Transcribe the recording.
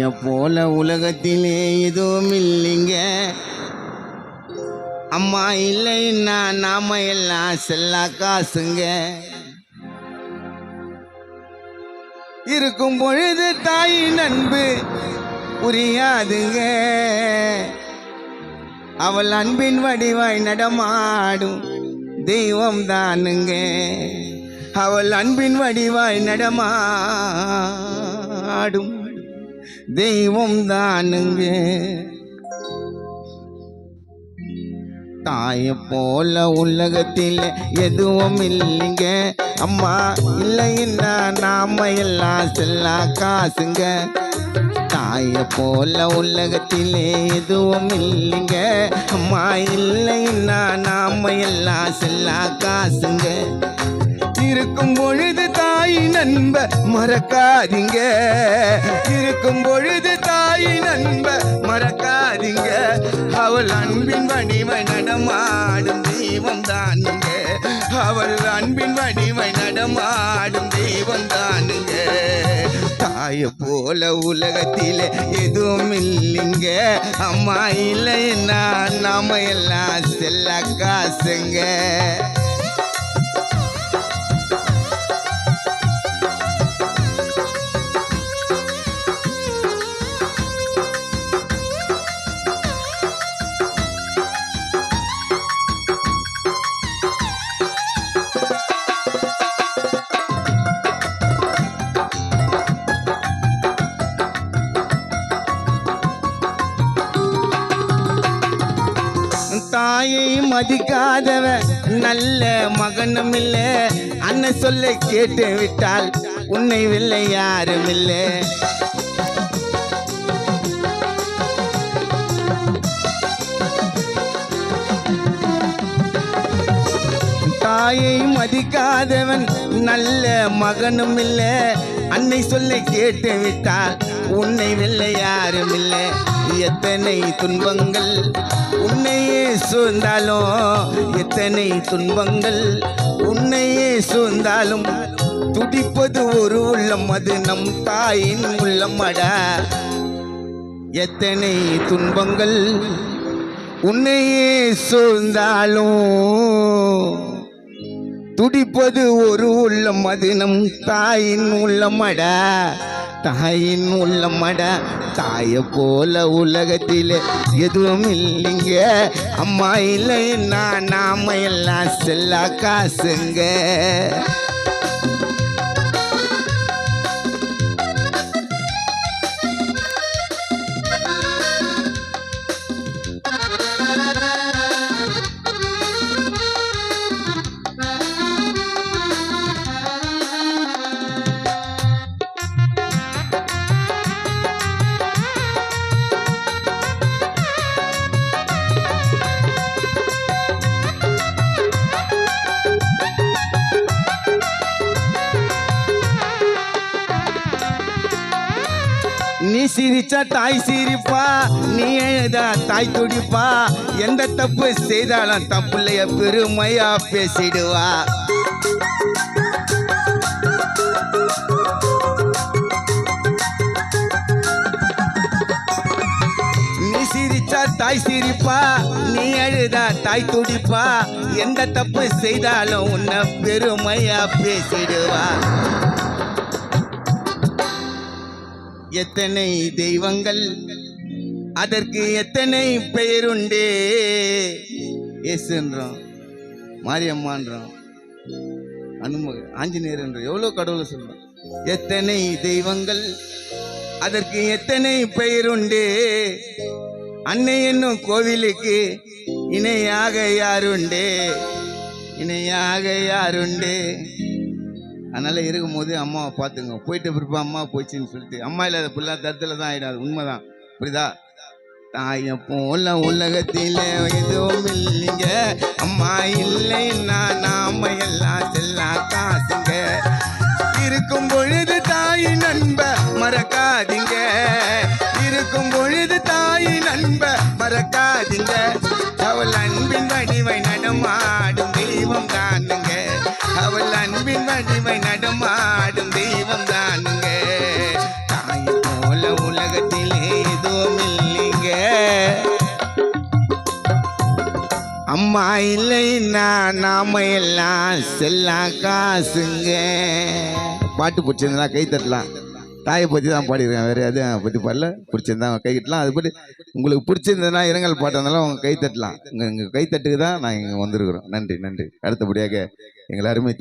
தாய போல உலகத்திலே எதுவும் இல்லைங்க. அம்மா இல்லைன்னா நாம எல்லாம் செல்லா காசுங்க. இருக்கும் பொழுது தாயின் அன்பு புரியாதுங்க. அவள் அன்பின் வடிவாய் நடமாடும் தெய்வம் தானுங்க. அவள் அன்பின் வடிவாய் நடமாடும் தெய்வம் தானுங்க. தாய போல உலகத்தில் எதுவும் இல்லைங்க. அம்மா இல்லைன்னா நாம எல்லாம் செல்லா காசுங்க. தாய போல உலகத்திலே எதுவும் இல்லைங்க. அம்மா இல்லைன்னா நாம எல்லாம் செல்லா காசுங்க. இருக்கும் பொழுது தாயின் அன்ப மறக்காதீங்க. இருக்கும் பொழுது தாயின் அன்ப மறக்காதீங்க. அவள் அன்பின் வடிவை நடமாடும் தெய்வம் தானுங்க. அவள் அன்பின் வடிவை நடமாடும் தெய்வம் தானுங்க. தாய போல உலகத்திலே எதுவும் இல்லைங்க. அம்மா இல்லைன்னா நாம எல்லாம் செல்ல காசுங்க. தாயை மதிக்காதவ நல்ல மகனும் இல்ல. அண்ணன் சொல்ல கேட்டு விட்டால் உன்னை வெல்ல யாரும் இல்ல. தாயை மதிக்காதவன் நல்ல மகனும் இல்ல. அன்னை சொல்ல கேட்டு விட்டால் உன்னை வெல்ல யாரும் இல்ல. எத்தனை துன்பங்கள் உன்னையே சூழ்ந்தாலும், எத்தனை துன்பங்கள் உன்னையே சூழ்ந்தாலும், துடிப்பது ஒரு உள்ளம், அது நம் தாயின் உள்ளமடா. எத்தனை துன்பங்கள் உன்னையே சூழ்ந்தாலும், துடிப்பது ஒரு உள்ளம், அது நம் தாயின் உள்ளமடா. தாயின் உள்ளமடா. தாய போல உலகத்தில் எதுவும் இல்லைங்க. அம்மா இல்லைன்னா நாம எல்லாம் செல்லா காசுங்க. நீ சிரிச்சா தாய் சிரிப்பா, நீ எழுதா தாய் துடிப்பா. எந்த தப்பு செய்தாலும் தப்புலைய பெருமையா பேசிடுவா. நீ சிரிச்சா தாய் சிரிப்பா, நீ எழுதா தாய் துடிப்பா. எந்த தப்பு செய்தாலும் உன்னை பெருமையா பேசிடுவா. எத்தனை தெய்வங்கள் அதற்கு எத்தனை பெயருண்டே. இயேசுன்றோம், மாரியம்மான்றோம், ஆஞ்சநேயர்ன்றோம், எவ்வளோ கடவுளை சொல்றோம். எத்தனை தெய்வங்கள் அதற்கு எத்தனை பெயருண்டே. அன்னை என்னும் கோவிலுக்கு இணையாக யாருண்டே, இணையாக யாருண்டே. அதனால இருக்கும்போது அம்மாவை பார்த்துங்க. போயிட்டு பிறப்பா அம்மா போச்சுன்னு சொல்லிட்டு அம்மா இல்லாத பிள்ளை தரத்துல தான் ஆயிடாது. உண்மைதான், புரியுதா? தாய போல உலகத்தில எதுவும் இல்லைங்க. அம்மா இல்லைன்னா நாம எல்லாம் செல்லா காசுங்க. இருக்கும் பொழுது தாயின் அன்ப மறக்காதீங்க. இருக்கும் பொழுது தாயின் அன்ப மறக்காதீங்க. அவள் அன்பின் வடிவை நடமாடும் தெய்வம் தானுங்க. அவள் அன்பின் வடிவை நடமாடும் தெய்வம் தானுங்க. தாய் போல உலகத்தில் அம்மா இல்லைன்னா நாம எல்லாம் செல்லா காசுங்க. பாட்டு பிடிச்சிருந்தா கை தட்டலாம். தாயை பற்றி தான் பாடிருக்கேன், வேறு எதுவும் பற்றி பாடல. பிடிச்சிருந்தா கை தட்டலாம். அது பற்றி உங்களுக்கு பிடிச்சிருந்ததுன்னா இரங்கல் பாட்டு இருந்தாலும் அவங்க கை தட்டலாம். உங்கள் கை தட்டுக்கு தான் நான் இங்கே வந்திருக்கிறோம். நன்றி நன்றி. அடுத்தபடியாக எங்கள் அருமை